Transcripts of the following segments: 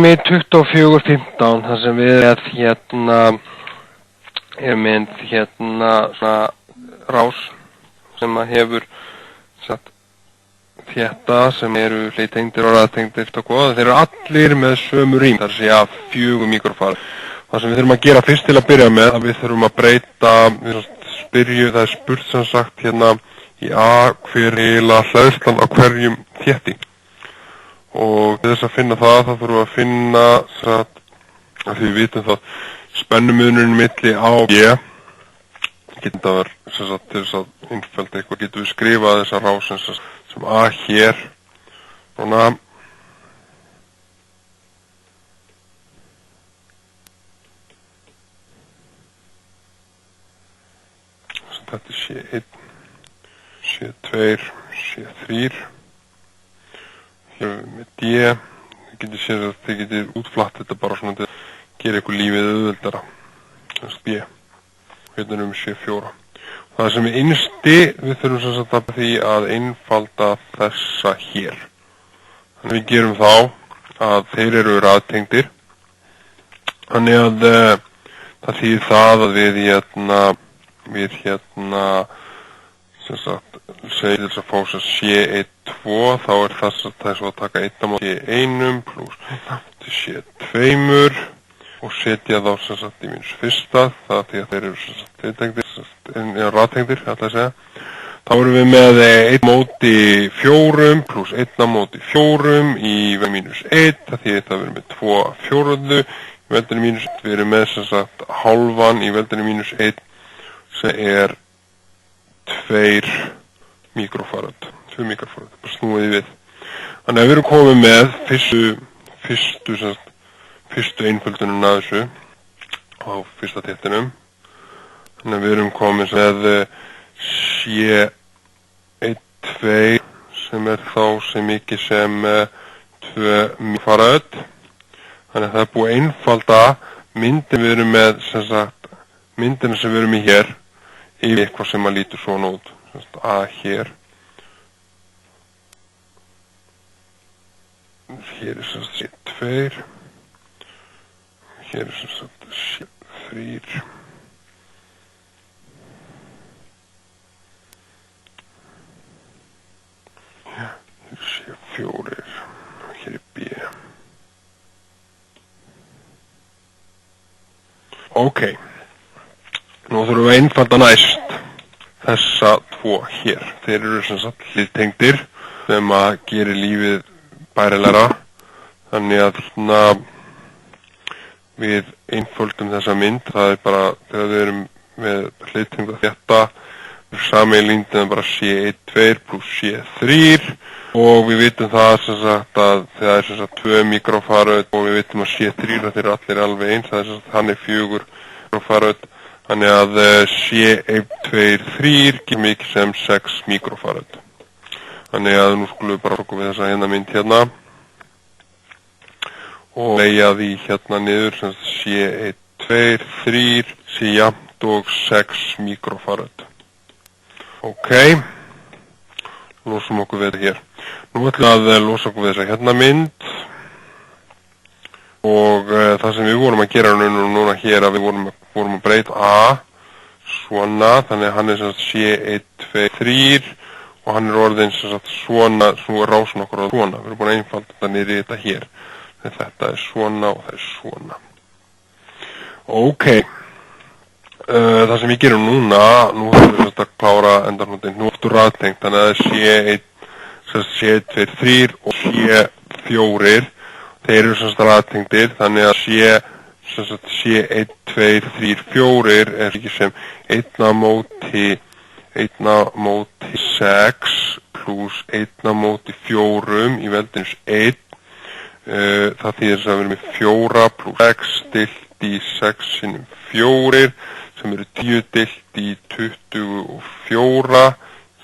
Með 2415 þar sem við mynd svona rás sem að hefur satt þetta sem eru hlýtengdir og raðtengdir og góða. Þeir eru allir með sömu rým, þar sé að 4 mikrofar. Það sem við þurfum að gera fyrst til að byrja með að við þurfum að breyta, það er spurt sem sagt hérna í A hver heila hleðslan á hverjum þétti. Og til þess að finna það þurfum við að finna satt, að því við vitum það spennumunurinn milli A og B. Getum það verið sem sagt til þess að innfælda eitthvað getum við skrifað þessa rás sem A hér svona þetta er C1, C2, C3 hér með D þið getur séð að þið getur útflatt þetta bara svona til að gera eitthvað lífið auðveldara B hérna C4 það sem er innsti við þurfum sem sagt að því að einfalda þessa hér þannig við gerum þá að þeir eru raðtengdir þannig að það þýðir það að við sem sagt segir þess að fá sem C1, 2 þá er það svo að taka 1 á móti C1 pluss C2 og setja þá sem sagt í mínus fyrsta það því að þeir eru sem sagt raðtengdir þá erum við með 1 móti 4 pluss 1 á móti 4 í mínus 1 það því að það verður með 2 fjórðu í veldinu mínus 1 við erum með sem sagt hálfan í veldinu mínus 1 sem er 2 mikrofarad bara snúið við þannig að við erum komið með fyrstu einföldunum að þessu á fyrsta þéttinum þannig að við erum komið með C1, 2 sem er þá sem mikið sem 2 mikrofarad þannig að það er búið að einfalda myndin við erum með sem sagt myndina sem við erum í hér yfir eitthvað sem að lítur svona út A hér er sem sagt C2 hér er sem sagt C3 hér er C4 og hér er B ok nú þurfum við að einfalda næst þessa 2 hér. Þeir eru sem sagt hlýtengdir sem að gera lífið bærilegra. Þannig að við einföldum þessa mynd. Það er bara þegar við erum með hlýtengda þetta sameiginlíndin bara C1, 2 pluss C3 og við vitum það sem sagt að það er sem sagt 2 mikrofarad og við vitum að C3 þetta er allir alveg eins. Það er sem sagt hann er 4 mikrofarad. Þannig að C1, 2, 3 gefur mikið sem 6 mikrofarad. Þannig að nú skulum við bara tóka við þessa hérna mynd hérna og leigja því hérna niður sem C1, 2, 3 sé jafnt og 6 mikrofarad. Ok, losum okkur við þetta hér. Nú ætlum við að losa okkur við þessa hérna mynd og það sem við vorum að gera núna hér að við vorum að breyta A svona, þannig að hann er sem sagt C1, 2, 3 og hann er orðin sem sagt svona, svo er rásin okkur á svona. Við erum búin að einfalda þetta niður í þetta hér. Þetta er svona og það er svona. Ok, það sem við gerum núna, nú þurfum við að klára endarhnútinn, nú aftur raðtengt, þannig að það er C1, 2, 3 og C4. Þeir eru sem sagt raðtengdir, þannig að C1, 2, 3, 4 er ekki sem 1 á móti 6 pluss 1 á móti 4 í veldins 1. Það þýðir að við erum með 4 pluss 6 deilt í 6 sinnum 4 sem eru 10 deilt í 24.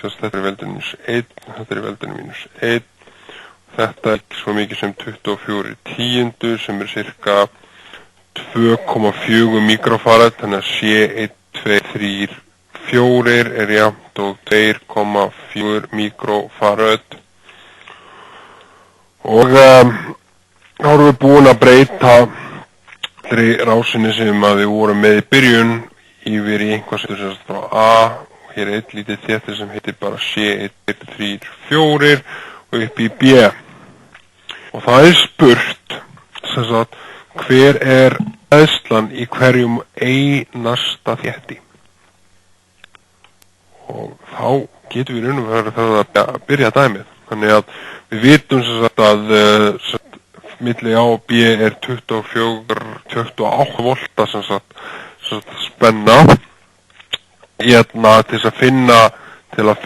Þetta er veldin mínus 1, þetta er veldin mínus 1. Þetta er ekki svo mikið sem 24 tíundur sem er cirka 2,4 mikrofarad, þannig að C1, 2, 3, 4 er jafnt og 2,4 mikrofarad. Og þá erum við búin að breyta rásinni sem að við vorum með í byrjun yfir í einhvað sem er frá A og hér er eitt lítið þéttir sem heitir bara C1, 2, 3, 4 og upp í B og það er spurt sem sagt hver er hleðslan í hverjum einasta þétti og þá getum við raun og veru að byrja dæmið þannig að við vitum sem sagt að milli A og B er 28 volta sem sagt spenna hérna til að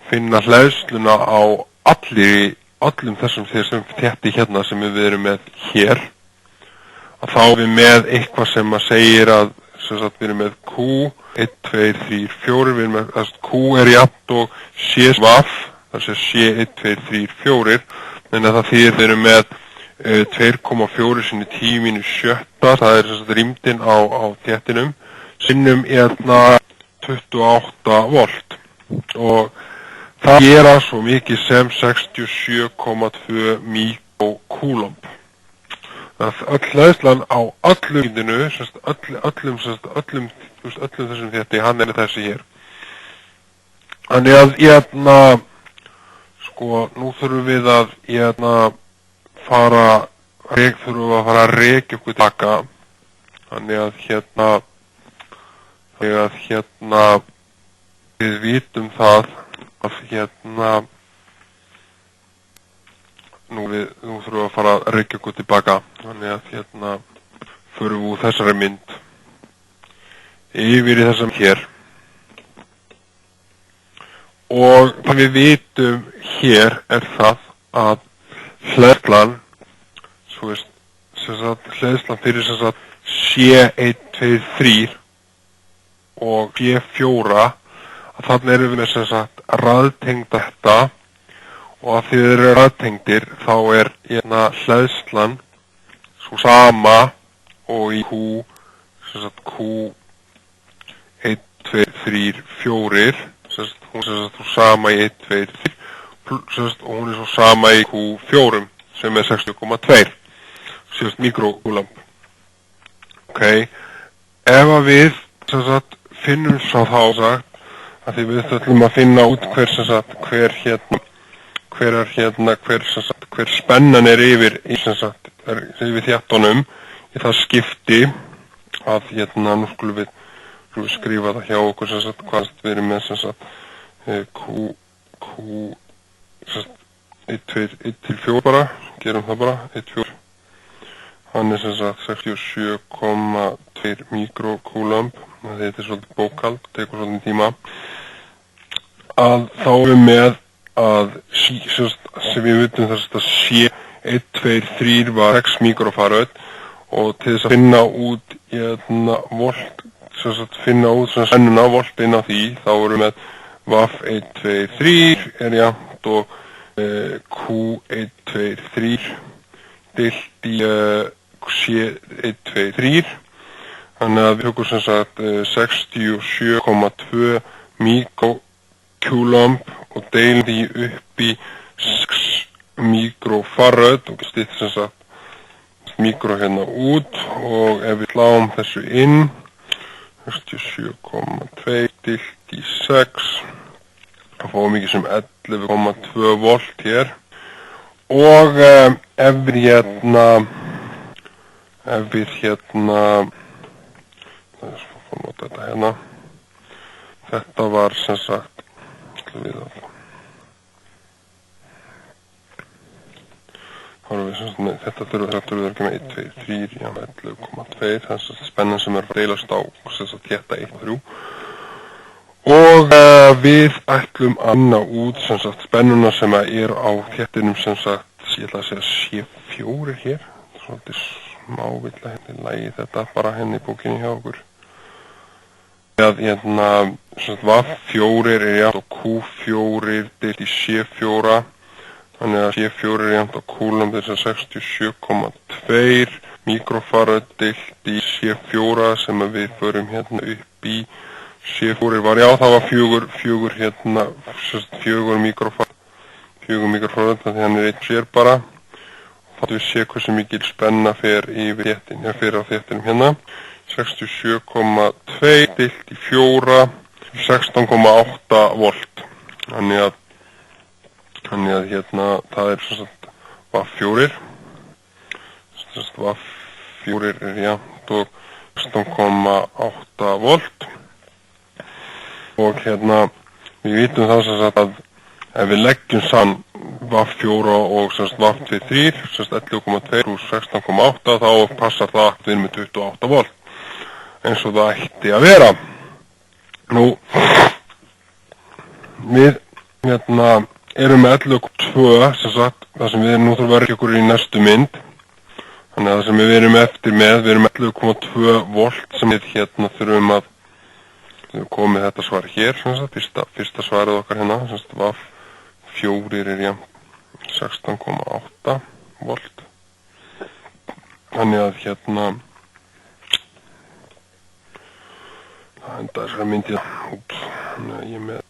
finna hleðsluna á öllum þessum þétti hérna sem við erum með hér að þá erum við með eitthvað sem að segir að sem sagt við erum með Q 1, 2, 3, 4 við erum með Q er jafnt og C svaf þar sem C 1, 2, 3, 4 þannig að það þýðir við erum með 2,4 sinni 10 mínus 7 það er sem sagt rýmdin á þéttinum sinnum 28 volt og það gera svo mikið sem 67,2 mikrokúlomb öll hleðslan á öllum þessum þétti hann er þessi hér þannig að sko, nú þurfum við að fara að rekja okkur tilbaka þannig að við vitum það að nú þurfum við að fara að rekja okkur tilbaka þannig að förum við úr þessari mynd yfir í þessum hér og það við vitum hér er það að hleðslan hleðslan fyrir C1, 2, 3 og C4 að þannig erum við með raðtengda þetta og að því þeir eru raðtengdir þá er hleðslan svo sama og í Q 1, 2, 3, 4 hún er svo sama í 1, 2, 3 og hún er svo sama í Q4 sem er 60,2 mikrokúlomb ok ef að við finnum svo þá að því við ætlum að finna út hver spennan er yfir þéttunum í það skipti að nú skulum við skrifa það hjá okkur hvað við erum með Q 1 til 4 bara gerum það bara 1, 4 hann er 67,2 mikrokúlomb þetta er svolítið bókhald, tekur svolítið tíma að þá erum við með að sem við vitum að C 1, 2, 3 var 6 mikrofarad og til þess að finna út volt finna út spennuna voltin á því þá erum við með VAF 1, 2, 3 er jafnt og Q 1, 2, 3 deilt í C 1, 2, 3 þannig að við tökum 67,2 mikrokúlomb og deilum því upp í 6 mikrofarad og stýtt mikro hérna út og ef við sláum þessu inn 67,2 deilt í 6 þá fáum við ekki sem 11,2 volt hér og ef við þetta var þetta þurfum við ekki með 1, 2, 3 já, 11,2 þess að spennan sem er að deilast á þétta 1 og 3 og við ætlum að finna út spennuna sem er á þéttinum ég ætla að segja C4 hér svolítið smávilla henni lægi þetta bara henni í bókinni hjá okkur að VAF4 er jafnt og Q4 deilt í C4 þannig að C4 er jafnt á kúlomb þess að 67,2 mikrofarad deilt í C4 sem við förum upp í C4 var já það var 4 mikrofarad þannig að hann er 1 sér bara þá við sé hversu mikil spenna fer yfir þéttin, fyrir á þéttinum hérna. 67,2 deilt í 4, 16,8 volt. Þannig að hérna, það er sem sagt VAF4. Sem sagt VAF4 er jafnt og 16,8 volt. Og hérna, við vitum það sem sagt að ef við leggjum saman VAF4 og sem sagt VAF23, sem sagt 11,2 pluss 16,8, þá passar það að við erum með 28 volt. Eins og það ætti að vera. Nú, við hérna erum með 11,2 sem sagt, það sem við erum nú þurfum að verka okkur í næstu mynd. Þannig að það sem við erum eftir með, við erum með 11,2 volt sem við hérna þurfum að komið þetta svar hér, sem sagt, fyrsta svarið okkar hérna, sem sagt, VAF4 er jafnt 16,8 volt. Þannig að hérna enda þessari myndi út, þannig að ég með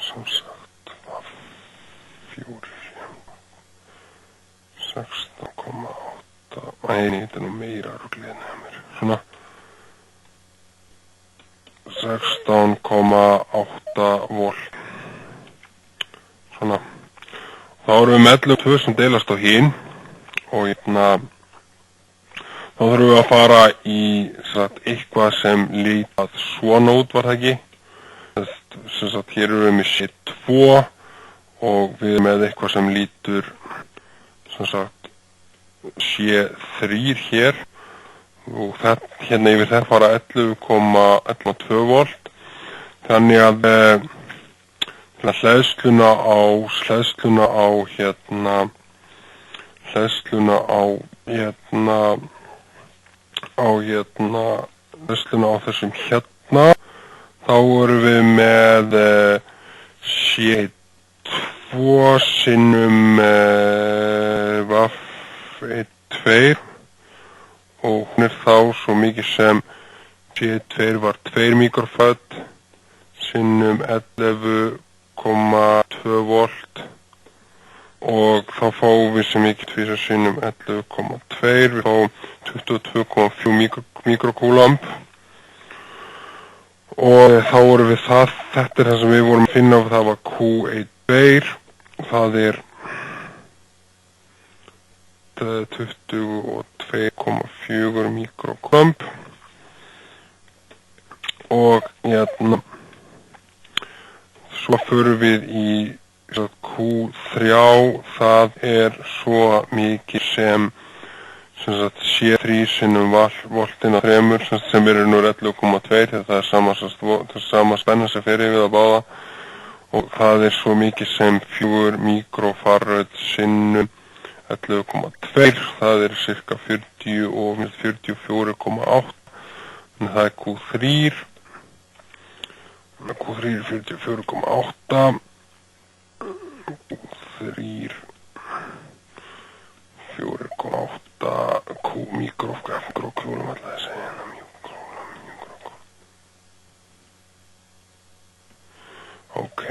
sem sagt VAF4 16,8, nei, þetta er nú meira ruggliðin að mér, svona 16,8 volt, svona, þá erum við með 11,2 sem deilast á hinn og hérna þá þurfum við að fara í sagt, eitthvað sem lítið svona út, var það ekki? Sem sagt, hér erum við með C2 og við erum með eitthvað sem lítur sem sagt C3 hér og þetta, hérna yfir þetta fara 11,2 volt. Þannig að hleðsluna á þessum hérna, þá erum við með C2 sinnum VAF2 og hún er þá svo mikið sem C2 var 2 mikroföld sinnum 11,2 volt og þá fáum við sem mikið tvisar sinnum 11,2, við fáum 22,4 mikrokúlamp og þá vorum við það, þetta er það sem við vorum að finna og það var Q1,2 og það er 22,4 mikrokúlamp og hérna svo förum við í Q3, það er svo mikið sem sagt C3 sinnum voltin að 3 sem eru nú 11,2, þetta er sama spenna sem fer yfir að báða og það er svo mikið sem 4 mikrofarad sinnum 11,2, það er cirka 40 og 44,8, en það er Q3 er 44,8, Q3 4,8 mikrokúlum alltaf að segja hérna mikrokúlum. Ok.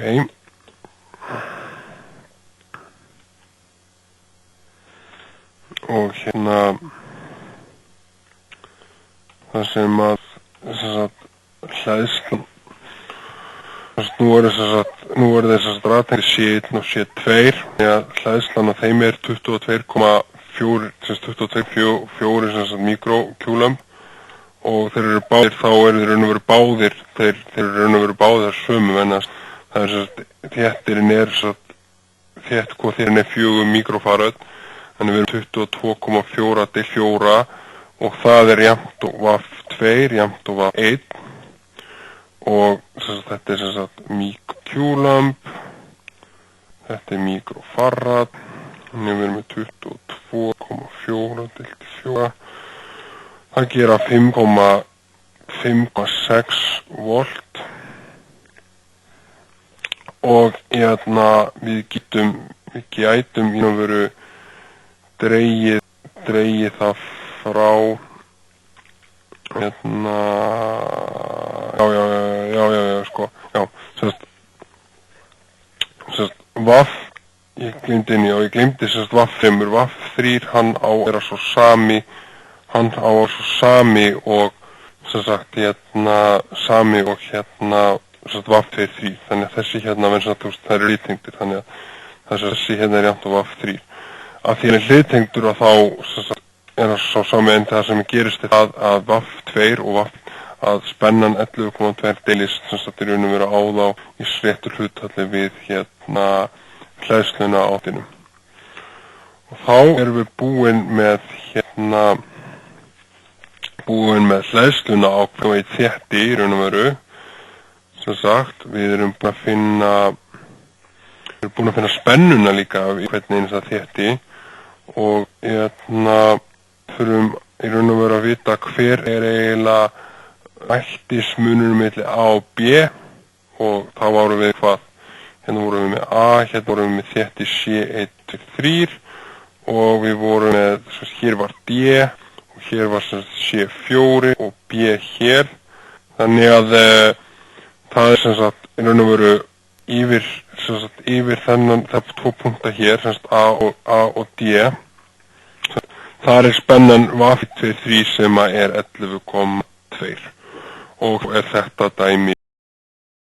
Og hérna það sem að hleðslan nú er þess að rathengi C1 og C2 þegar hleðslan á þeim er 22,4 mikrokúlum og þeir eru báðir, þá eru þeir raun og veru báðir þeir eru raun og veru báðir sömu en það er þéttirinn er þétt hvað þeirinn er 4 mikrofarad þannig við erum 22,4 til 4 og það er jafnt og VAF2 jafnt og VAF1 og þetta er mikrokúlamp, þetta er mikrofarad, þannig við erum með 22,4 til 4, það gera 5,6 volt og hérna við gætum í raun og veru dregið það frá hérna VAF ég gleymdi sérst vaff-3, vaff-3, hann á að vera svo sami og sem sagt sami og sérst vaff-2-3, þannig að þessi verður svona, það eru hliðtengdir, þannig að þessi er jafnt á vaff-3. Af því hann er hliðtengdur og þá sem sagt er það svo sami, en það sem gerist er það að vaff-2 og að spennan 11,2 deilist sem sagt í raun og veru á þá í sléttu hlutfalli við hleðsluna á áttinum. Og þá erum við búin með hleðsluna á hvernig þétti í raun og veru. Sem sagt, við erum búin að finna spennuna líka í hvernig eins að þétti og þurfum í raun og veru að vita hver er eiginlega vættismunurinn milli A og B, og þá vorum við hvað? Hérna vorum við með A, hérna vorum við með þétti C1-3 og við vorum með, hér var D og hér var C4 og B hér. Þannig að það er sem sagt í raun og veru yfir þennan, það er 2 punktar hér, sem sagt A og D. Það er spennan vaff-2-3 sem er 11,2 og er þetta dæmi